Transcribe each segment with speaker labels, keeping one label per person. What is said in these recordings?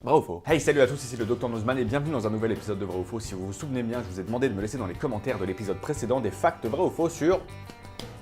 Speaker 1: Vrai ou faux? Hey, salut à tous, ici le Dr Nozman et bienvenue dans un nouvel épisode de Vrai ou faux. Si vous vous souvenez bien, je vous ai demandé de me laisser dans les commentaires de l'épisode précédent des facts vrais ou faux sur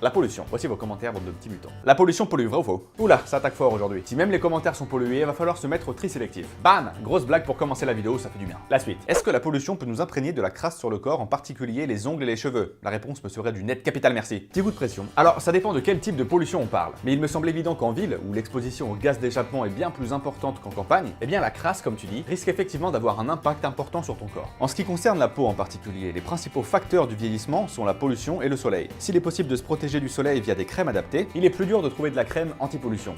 Speaker 1: la pollution. Voici vos commentaires, bande de petits mutants. La pollution pollue, vrai ou faux? Oula, ça attaque fort aujourd'hui. Si même les commentaires sont pollués, il va falloir se mettre au tri sélectif. Bam! Grosse blague pour commencer la vidéo, ça fait du bien. La suite. Est-ce que la pollution peut nous imprégner de la crasse sur le corps, en particulier les ongles et les cheveux? La réponse me serait du net capital merci. Petit coup de pression. Alors, ça dépend de quel type de pollution on parle. Mais il me semble évident qu'en ville, où l'exposition au gaz d'échappement est bien plus importante qu'en campagne, eh bien la crasse, comme tu dis, risque effectivement d'avoir un impact important sur ton corps. En ce qui concerne la peau en particulier, les principaux facteurs du vieillissement sont la pollution et le soleil. S'il est possible de se protéger du soleil via des crèmes adaptées, il est plus dur de trouver de la crème anti-pollution.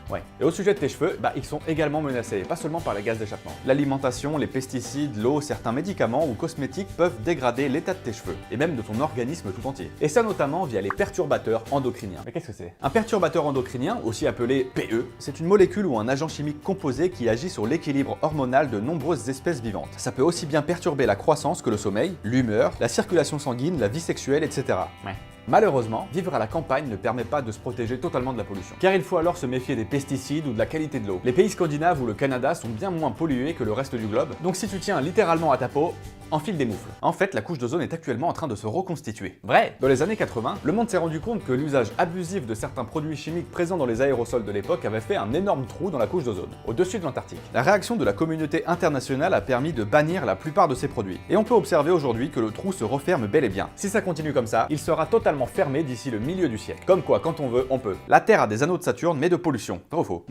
Speaker 1: Ouais. Et au sujet de tes cheveux, ils sont également menacés, pas seulement par les gaz d'échappement. L'alimentation, les pesticides, l'eau, certains médicaments ou cosmétiques peuvent dégrader l'état de tes cheveux, et même de ton organisme tout entier. Et ça notamment via les perturbateurs endocriniens. Mais qu'est-ce que c'est? Un perturbateur endocrinien, aussi appelé PE, c'est une molécule ou un agent chimique composé qui agit sur l'équilibre hormonal de nombreuses espèces vivantes. Ça peut aussi bien perturber la croissance que le sommeil, l'humeur, la circulation sanguine, la vie sexuelle, etc. Ouais. Malheureusement, vivre à la campagne ne permet pas de se protéger totalement de la pollution, car il faut alors se méfier des pesticides ou de la qualité de l'eau. Les pays scandinaves ou le Canada sont bien moins pollués que le reste du globe, donc si tu tiens littéralement à ta peau, enfile des moufles. En fait, la couche d'ozone est actuellement en train de se reconstituer. Vrai! Dans les années 80, le monde s'est rendu compte que l'usage abusif de certains produits chimiques présents dans les aérosols de l'époque avait fait un énorme trou dans la couche d'ozone, au-dessus de l'Antarctique. La réaction de la communauté internationale a permis de bannir la plupart de ces produits. Et on peut observer aujourd'hui que le trou se referme bel et bien. Si ça continue comme ça, il sera totalement fermé d'ici le milieu du siècle. Comme quoi, quand on veut, on peut. La Terre a des anneaux de Saturne, mais de pollution. Vrai ou faux?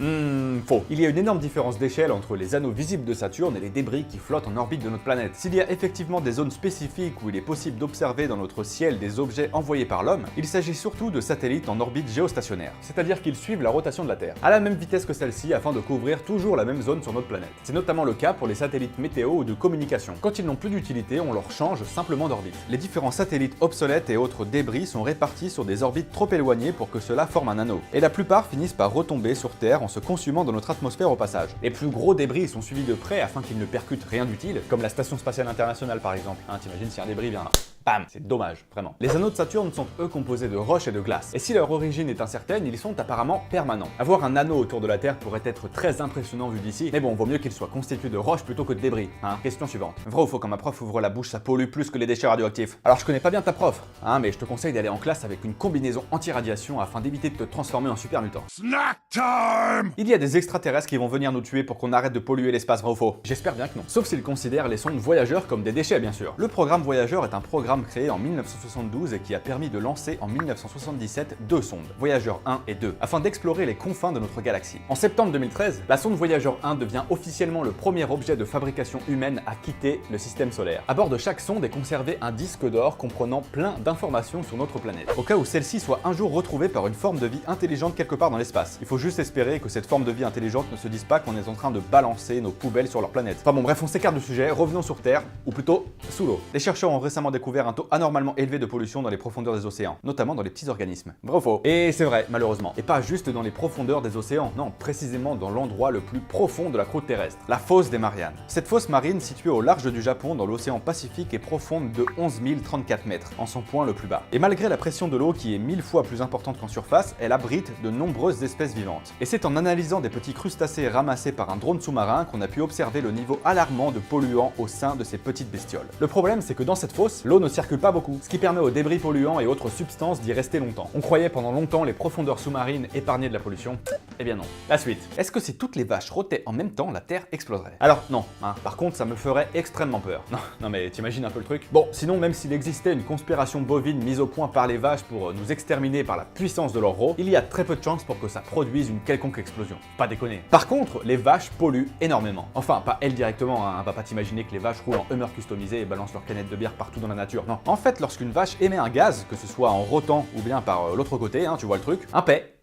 Speaker 1: Faux. Il y a une énorme différence d'échelle entre les anneaux visibles de Saturne et les débris qui flottent en orbite de notre planète. S'il y a effectivement des zones spécifiques où il est possible d'observer dans notre ciel des objets envoyés par l'homme, il s'agit surtout de satellites en orbite géostationnaire, c'est-à-dire qu'ils suivent la rotation de la Terre, à la même vitesse que celle-ci afin de couvrir toujours la même zone sur notre planète. C'est notamment le cas pour les satellites météo ou de communication. Quand ils n'ont plus d'utilité, on leur change simplement d'orbite. Les différents satellites obsolètes et autres débris sont répartis sur des orbites trop éloignées pour que cela forme un anneau. Et la plupart finissent par retomber sur Terre en se consumant dans notre atmosphère au passage. Les plus gros débris sont suivis de près afin qu'ils ne percutent rien d'utile, comme la Station Spatiale Internationale par exemple. T'imagines si un débris vient là. Bam! C'est dommage, vraiment. Les anneaux de Saturne sont eux composés de roches et de glace. Et si leur origine est incertaine, ils sont apparemment permanents. Avoir un anneau autour de la Terre pourrait être très impressionnant vu d'ici, mais bon, vaut mieux qu'il soit constitué de roches plutôt que de débris. Question suivante. Vrai ou faux, quand ma prof ouvre la bouche, ça pollue plus que les déchets radioactifs? Alors je connais pas bien ta prof, mais je te conseille d'aller en classe avec une combinaison anti-radiation afin d'éviter de te transformer en super mutant. Snack time! Il y a des extraterrestres qui vont venir nous tuer pour qu'on arrête de polluer l'espace, vrai ou faux? J'espère bien que non. Sauf s'ils considèrent les sondes Voyageur comme des déchets, bien sûr. Le programme Voyageur est un programme créé en 1972 et qui a permis de lancer en 1977 deux sondes, Voyageur 1 et 2, afin d'explorer les confins de notre galaxie. En septembre 2013, la sonde Voyageur 1 devient officiellement le premier objet de fabrication humaine à quitter le système solaire. À bord de chaque sonde est conservé un disque d'or comprenant plein d'informations sur notre planète, au cas où celle-ci soit un jour retrouvée par une forme de vie intelligente quelque part dans l'espace. Il faut juste espérer que cette forme de vie intelligente ne se dise pas qu'on est en train de balancer nos poubelles sur leur planète. Enfin bon, bref, on s'écarte du sujet, revenons sur Terre, ou plutôt sous l'eau. Les chercheurs ont récemment découvert un taux anormalement élevé de pollution dans les profondeurs des océans, notamment dans les petits organismes. Vrai ou faux? Et c'est vrai, malheureusement. Et pas juste dans les profondeurs des océans, non, précisément dans l'endroit le plus profond de la croûte terrestre, la fosse des Mariannes. Cette fosse marine, située au large du Japon dans l'océan Pacifique, est profonde de 11 034 mètres, en son point le plus bas. Et malgré la pression de l'eau qui est 1000 fois plus importante qu'en surface, elle abrite de nombreuses espèces vivantes. Et c'est en analysant des petits crustacés ramassés par un drone sous-marin qu'on a pu observer le niveau alarmant de polluants au sein de ces petites bestioles. Le problème, c'est que dans cette fosse, l'eau ne circule pas beaucoup, ce qui permet aux débris polluants et autres substances d'y rester longtemps. On croyait pendant longtemps les profondeurs sous-marines épargnées de la pollution. Eh bien non. La suite. Est-ce que si toutes les vaches rotaient en même temps, la Terre exploserait? Alors non, par contre ça me ferait extrêmement peur. Non mais t'imagines un peu le truc? Bon, sinon même s'il existait une conspiration bovine mise au point par les vaches pour nous exterminer par la puissance de leur roe, il y a très peu de chances pour que ça produise une quelconque explosion. Pas déconner. Par contre, les vaches polluent énormément. Enfin, pas elles directement, va pas t'imaginer que les vaches roulent en Hummer customisé et balancent leurs canettes de bière partout dans la nature. Non. En fait, lorsqu'une vache émet un gaz, que ce soit en rotant ou bien par l'autre côté, tu vois le truc, un paix,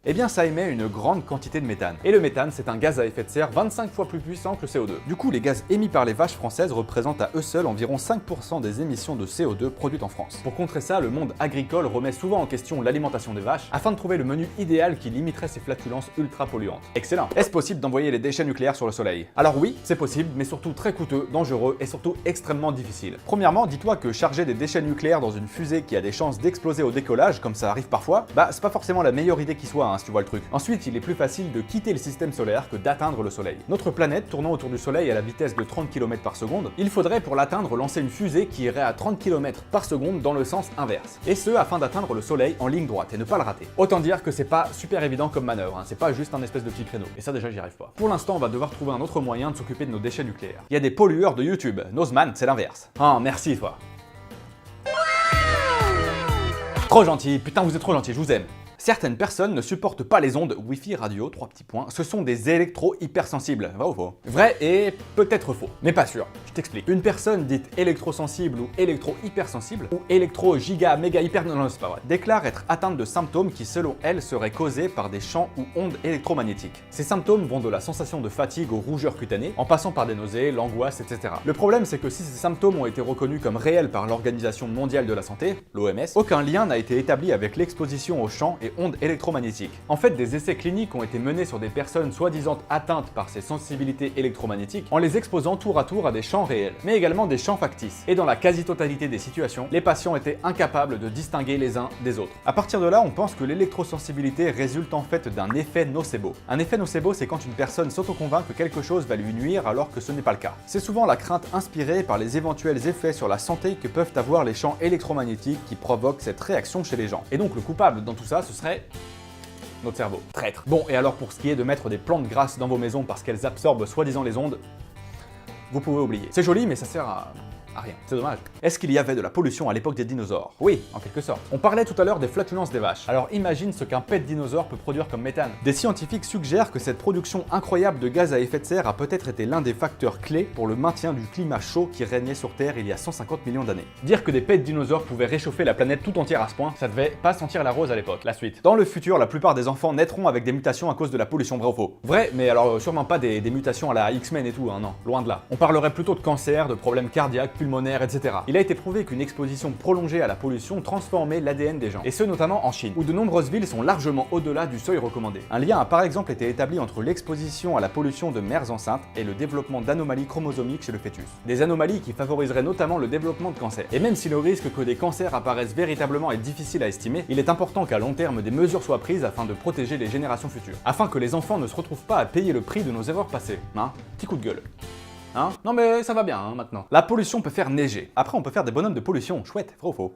Speaker 1: eh bien ça émet une grande quantité de méthane. Et le méthane, c'est un gaz à effet de serre 25 fois plus puissant que le CO2. Du coup, les gaz émis par les vaches françaises représentent à eux seuls environ 5% des émissions de CO2 produites en France. Pour contrer ça, le monde agricole remet souvent en question l'alimentation des vaches afin de trouver le menu idéal qui limiterait ces flatulences ultra polluantes. Excellent! Est-ce possible d'envoyer les déchets nucléaires sur le soleil? Alors oui, c'est possible, mais surtout très coûteux, dangereux et surtout extrêmement difficile. Premièrement, dis-toi que charger des déchets nucléaires dans une fusée qui a des chances d'exploser au décollage, comme ça arrive parfois, c'est pas forcément la meilleure idée qui soit, si tu vois le truc. Ensuite, il est plus facile de quitter le système solaire que d'atteindre le soleil. Notre planète tournant autour du soleil à la vitesse de 30 km par seconde, il faudrait pour l'atteindre lancer une fusée qui irait à 30 km par seconde dans le sens inverse. Et ce, afin d'atteindre le soleil en ligne droite et ne pas le rater. Autant dire que c'est pas super évident comme manœuvre, hein. C'est pas juste un espèce de petit créneau. Et ça déjà j'y arrive pas. Pour l'instant, on va devoir trouver un autre moyen de s'occuper de nos déchets nucléaires. Il y a des pollueurs de YouTube. Nozman, c'est l'inverse. Ah, merci toi. Trop gentil, putain vous êtes trop gentil, je vous aime. Certaines personnes ne supportent pas les ondes Wi-Fi radio, 3 petits points, ce sont des électro-hypersensibles, vrai ou faux? Vrai et peut-être faux, mais pas sûr, je t'explique. Une personne dite électrosensible ou électro-hypersensible, ou électro-giga-méga-hyper, non, c'est pas vrai, déclare être atteinte de symptômes qui selon elle seraient causés par des champs ou ondes électromagnétiques. Ces symptômes vont de la sensation de fatigue aux rougeurs cutanées, en passant par des nausées, l'angoisse, etc. Le problème c'est que si ces symptômes ont été reconnus comme réels par l'Organisation mondiale de la santé, l'OMS, aucun lien n'a été établi avec l'exposition aux champs et ondes électromagnétiques. En fait, des essais cliniques ont été menés sur des personnes soi-disant atteintes par ces sensibilités électromagnétiques en les exposant tour à des champs réels, mais également des champs factices. Et dans la quasi-totalité des situations, les patients étaient incapables de distinguer les uns des autres. À partir de là, on pense que l'électrosensibilité résulte en fait d'un effet nocebo. Un effet nocebo, c'est quand une personne s'auto-convainc que quelque chose va lui nuire alors que ce n'est pas le cas. C'est souvent la crainte inspirée par les éventuels effets sur la santé que peuvent avoir les champs électromagnétiques qui provoquent cette réaction chez les gens. Et donc le coupable dans tout ça, ce serait notre cerveau. Traître. Bon, et alors pour ce qui est de mettre des plantes grasses dans vos maisons parce qu'elles absorbent soi-disant les ondes, vous pouvez oublier. C'est joli, mais ça sert à rien. C'est dommage. Est-ce qu'il y avait de la pollution à l'époque des dinosaures? Oui, en quelque sorte. On parlait tout à l'heure des flatulences des vaches. Alors imagine ce qu'un pet de dinosaure peut produire comme méthane. Des scientifiques suggèrent que cette production incroyable de gaz à effet de serre a peut-être été l'un des facteurs clés pour le maintien du climat chaud qui régnait sur Terre il y a 150 millions d'années. Dire que des pets de dinosaures pouvaient réchauffer la planète tout entière à ce point, ça devait pas sentir la rose à l'époque. La suite. Dans le futur, la plupart des enfants naîtront avec des mutations à cause de la pollution, vrai ou faux? Vrai, mais alors sûrement pas des mutations à la X-Men et tout, hein, non, loin de là. On parlerait plutôt de cancer, de problèmes cardiaques, pulmonaires, etc. Il a été prouvé qu'une exposition prolongée à la pollution transformait l'ADN des gens, et ce notamment en Chine, où de nombreuses villes sont largement au-delà du seuil recommandé. Un lien a par exemple été établi entre l'exposition à la pollution de mères enceintes et le développement d'anomalies chromosomiques chez le fœtus. Des anomalies qui favoriseraient notamment le développement de cancers. Et même si le risque que des cancers apparaissent véritablement est difficile à estimer, il est important qu'à long terme des mesures soient prises afin de protéger les générations futures, afin que les enfants ne se retrouvent pas à payer le prix de nos erreurs passées. Hein? Petit coup de gueule. Hein? Non mais ça va bien hein, maintenant. La pollution peut faire neiger. Après on peut faire des bonhommes de pollution. Chouette, vrai ou faux?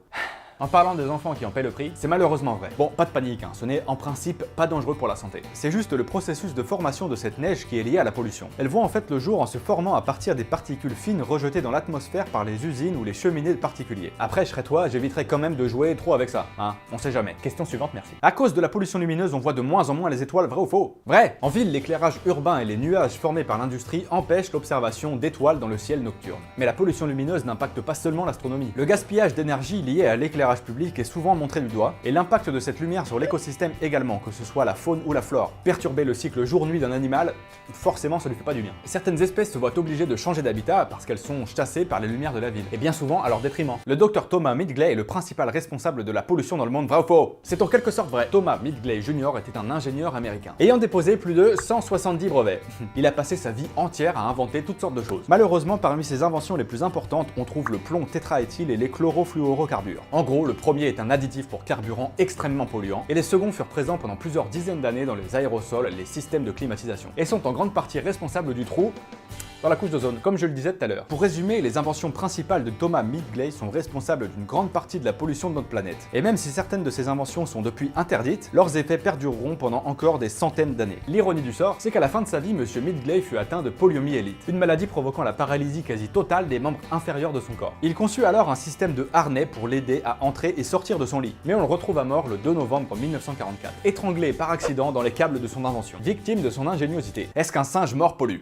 Speaker 1: En parlant des enfants qui en paient le prix, c'est malheureusement vrai. Bon, pas de panique, hein, ce n'est en principe pas dangereux pour la santé. C'est juste le processus de formation de cette neige qui est lié à la pollution. Elle voit en fait le jour en se formant à partir des particules fines rejetées dans l'atmosphère par les usines ou les cheminées de particuliers. Après, je serais toi, j'éviterais quand même de jouer trop avec ça, hein, on sait jamais. Question suivante, merci. À cause de la pollution lumineuse, on voit de moins en moins les étoiles, vrai ou faux? Vrai! En ville, l'éclairage urbain et les nuages formés par l'industrie empêchent l'observation d'étoiles dans le ciel nocturne. Mais la pollution lumineuse n'impacte pas seulement l'astronomie. Le gaspillage d'énergie lié à l'éclairage public est souvent montré du doigt, et l'impact de cette lumière sur l'écosystème également, que ce soit la faune ou la flore. Perturber le cycle jour-nuit d'un animal, forcément ça lui fait pas du bien. Certaines espèces se voient obligées de changer d'habitat parce qu'elles sont chassées par les lumières de la ville, et bien souvent à leur détriment. Le docteur Thomas Midgley est le principal responsable de la pollution dans le monde, vrai ou faux? C'est en quelque sorte vrai. Thomas Midgley Jr. était un ingénieur américain, ayant déposé plus de 170 brevets. Il a passé sa vie entière à inventer toutes sortes de choses. Malheureusement, parmi ses inventions les plus importantes, on trouve le plomb tétraéthyle et les chlorofluorocarbures. En gros, le premier est un additif pour carburant extrêmement polluant, et les seconds furent présents pendant plusieurs dizaines d'années dans les aérosols, les systèmes de climatisation, et sont en grande partie responsables du trou dans la couche d'ozone, comme je le disais tout à l'heure. Pour résumer, les inventions principales de Thomas Midgley sont responsables d'une grande partie de la pollution de notre planète. Et même si certaines de ces inventions sont depuis interdites, leurs effets perdureront pendant encore des centaines d'années. L'ironie du sort, c'est qu'à la fin de sa vie, Monsieur Midgley fut atteint de poliomyélite, une maladie provoquant la paralysie quasi totale des membres inférieurs de son corps. Il conçut alors un système de harnais pour l'aider à entrer et sortir de son lit. Mais on le retrouve à mort le 2 novembre 1944, étranglé par accident dans les câbles de son invention, victime de son ingéniosité. Est-ce qu'un singe mort pollue?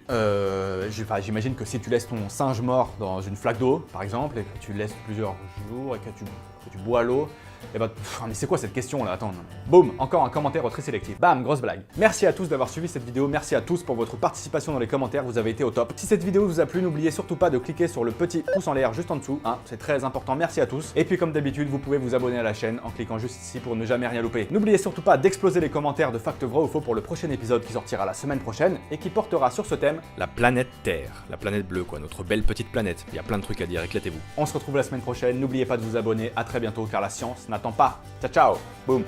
Speaker 1: J'imagine que si tu laisses ton singe mort dans une flaque d'eau, par exemple, et que tu le laisses plusieurs jours et que tu bois l'eau, et bah, mais c'est quoi cette question là? Attends, non. Boum, encore un commentaire très sélectif. Bam, grosse blague. Merci à tous d'avoir suivi cette vidéo, merci à tous pour votre participation dans les commentaires, vous avez été au top. Si cette vidéo vous a plu, n'oubliez surtout pas de cliquer sur le petit pouce en l'air juste en dessous, hein, c'est très important, merci à tous. Et puis comme d'habitude, vous pouvez vous abonner à la chaîne en cliquant juste ici pour ne jamais rien louper. N'oubliez surtout pas d'exploser les commentaires de Fact Vrai ou Faux pour le prochain épisode qui sortira la semaine prochaine et qui portera sur ce thème la planète Terre, la planète bleue quoi, notre belle petite planète. Il y a plein de trucs à dire, éclatez-vous. On se retrouve la semaine prochaine, n'oubliez pas de vous abonner, à très bientôt car la science n'attend pas. Ciao ciao, boum.